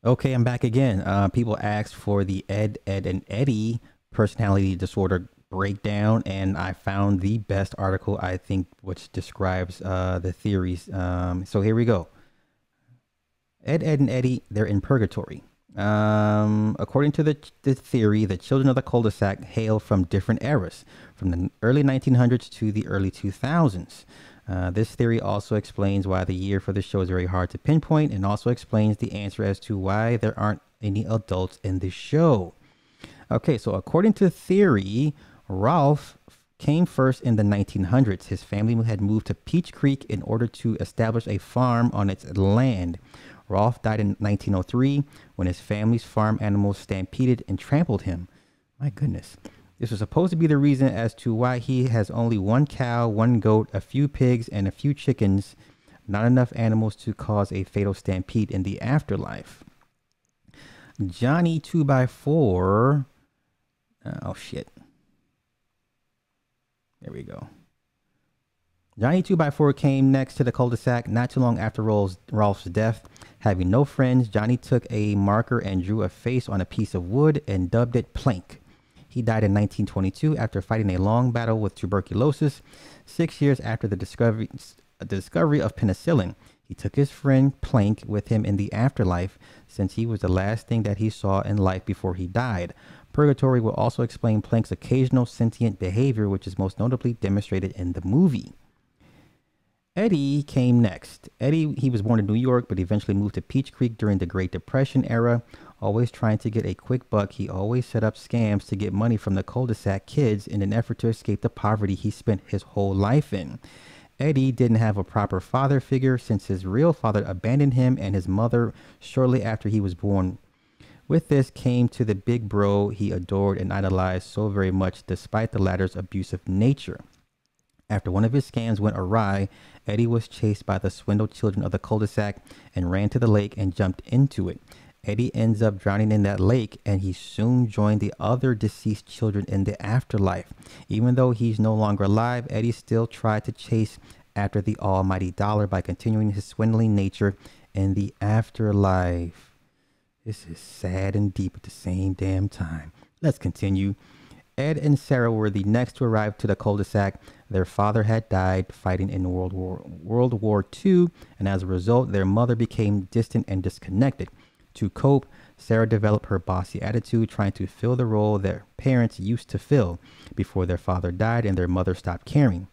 Okay, I'm back again. People asked for the Ed, and Eddy personality disorder breakdown, and I found the best article, I think, which describes the theories. So here we go. Ed, and Eddy, they're in purgatory. According to the theory, the children of the cul-de-sac hail from different eras, from the early 1900s to the early 2000s. This theory also explains why the year for the show is very hard to pinpoint, and also explains the answer as to why there aren't any adults in the show. Okay, so according to theory, Ralph came first in the 1900s. His family had moved to Peach Creek in order to establish a farm on its land. Rolf died in 1903 when his family's farm animals stampeded and trampled him. My goodness. This was supposed to be the reason as to why he has only one cow, one goat, a few pigs, and a few chickens. Not enough animals to cause a fatal stampede in the afterlife. Johnny 2x4. Oh, shit. There we go. Johnny 2x4 came next to the cul-de-sac not too long after Rolf's death. Having no friends, Johnny took a marker and drew a face on a piece of wood and dubbed it Plank. He died in 1922 after fighting a long battle with tuberculosis. 6 years after the discovery of penicillin, he took his friend Plank with him in the afterlife, since he was the last thing that he saw in life before he died. Purgatory will also explain Plank's occasional sentient behavior, which is most notably demonstrated in the movie. Eddy came next. Eddy, he was born in New York, but eventually moved to Peach Creek during the Great Depression era. Always trying to get a quick buck, he always set up scams to get money from the cul-de-sac kids in an effort to escape the poverty he spent his whole life in. Eddy didn't have a proper father figure since his real father abandoned him and his mother shortly after he was born. With this came to the big bro he adored and idolized so very much, despite the latter's abusive nature. After one of his scams went awry, Eddy was chased by the swindled children of the cul-de-sac and ran to the lake and jumped into it. Eddy ends up drowning in that lake, and he soon joined the other deceased children in the afterlife. Even though he's no longer alive, Eddy still tried to chase after the almighty dollar by continuing his swindling nature in the afterlife. This is sad and deep at the same damn time. Let's continue. Ed and Sarah were the next to arrive to the cul-de-sac. Their father had died fighting in World War II, and as a result, their mother became distant and disconnected. To cope, Sarah developed her bossy attitude, trying to fill the role their parents used to fill before their father died and their mother stopped caring.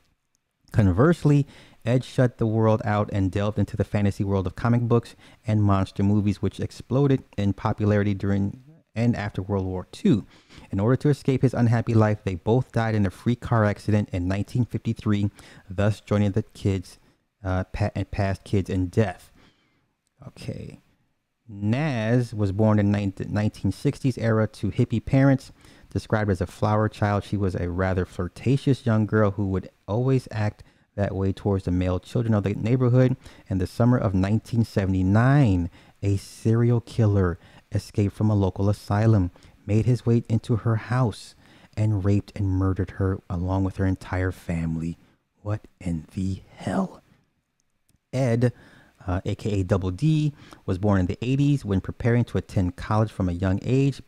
Conversely, Ed shut the world out and delved into the fantasy world of comic books and monster movies, which exploded in popularity during and after World War II. In order to escape his unhappy life, they both died in a freak car accident in 1953, thus joining the kids, past kids in death. Okay. Naz was born in the 1960s era to hippie parents. Described as a flower child, she was a rather flirtatious young girl who would always act that way towards the male children of the neighborhood. In the summer of 1979, a serial killer escaped from a local asylum, made his way into her house, and raped and murdered her along with her entire family. What in the hell? Ed, aka Double D, was born in the 80s. When preparing to attend college from a young age,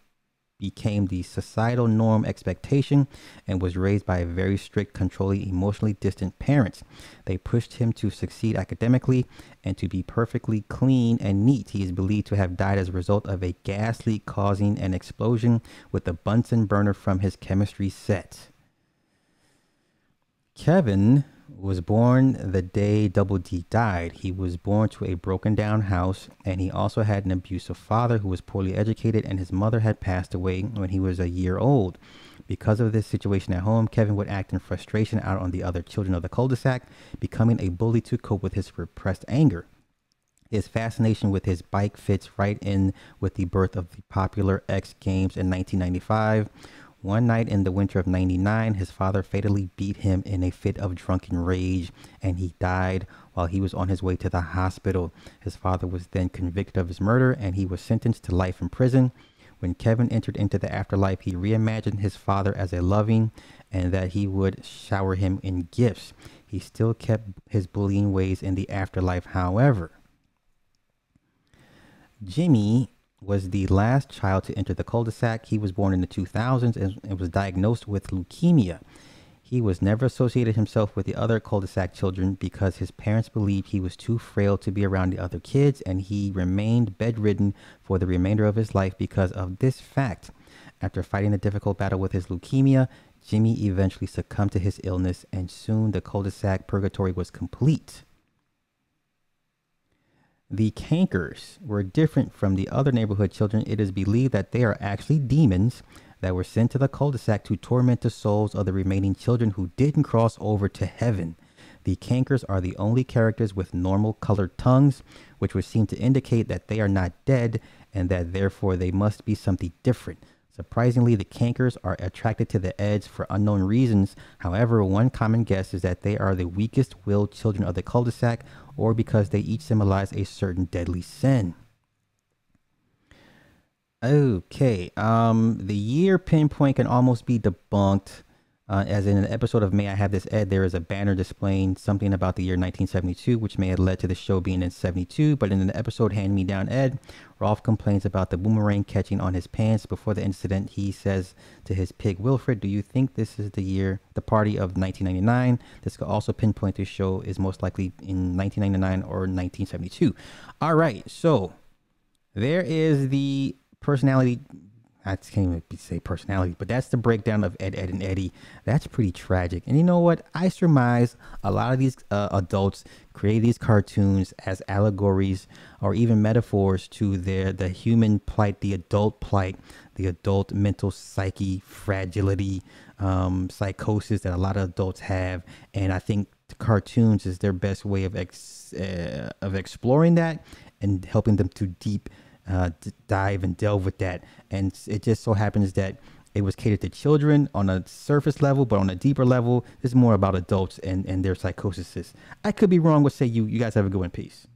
became the societal norm expectation and was raised by a very strict, controlling, emotionally distant parents. They pushed him to succeed academically and to be perfectly clean and neat. He is believed to have died as a result of a gas leak causing an explosion with the Bunsen burner from his chemistry set. Kevin was born the day Double D died. He was born to a broken down house, and he also had an abusive father who was poorly educated, and his mother had passed away when he was a year old. Because of this situation at home, Kevin would act in frustration out on the other children of the cul-de-sac, becoming a bully to cope with his repressed anger. His fascination with his bike fits right in with the birth of the popular X Games in 1995. One night in the winter of 99, his father fatally beat him in a fit of drunken rage, and he died while he was on his way to the hospital. His father was then convicted of his murder, and he was sentenced to life in prison. When Kevin entered into the afterlife, he reimagined his father as a loving and that he would shower him in gifts. He still kept his bullying ways in the afterlife, however. Jimmy was the last child to enter the cul-de-sac. He was born in the 2000s and was diagnosed with leukemia. He was never associated himself with the other cul-de-sac children because his parents believed he was too frail to be around the other kids, and he remained bedridden for the remainder of his life because of this fact. After fighting a difficult battle with his leukemia, Jimmy eventually succumbed to his illness, and soon the cul-de-sac purgatory was complete. The Cankers were different from the other neighborhood children. It is believed that they are actually demons that were sent to the cul-de-sac to torment the souls of the remaining children who didn't cross over to heaven. The Cankers are the only characters with normal colored tongues, which would seem to indicate that they are not dead and that therefore they must be something different. Surprisingly, the Cankers are attracted to the Eds for unknown reasons. However, one common guess is that they are the weakest-willed children of the cul-de-sac, or because they each symbolize a certain deadly sin. Okay, the year pinpoint can almost be debunked. As in an episode of May I Have This Ed, there is a banner displaying something about the year 1972, which may have led to the show being in 72. But in an episode Hand Me Down Ed, Rolf complains about the boomerang catching on his pants. Before the incident, he says to his pig Wilfred, "Do you think this is the party of 1999? This could also pinpoint this show is most likely in 1999 or 1972. All right, so there is the personality. I can't even say personality, but that's the breakdown of Ed, Ed, and Eddy. That's pretty tragic. And you know what? I surmise a lot of these adults create these cartoons as allegories or even metaphors to the human plight, the adult plight, the adult mental psyche, fragility, psychosis that a lot of adults have. And I think the cartoons is their best way of exploring that and helping them to dive and delve with that. And it just so happens that it was catered to children on a surface level, but on a deeper level, it's more about adults and their psychosis. I could be wrong. What say you? You guys have a good one. Peace.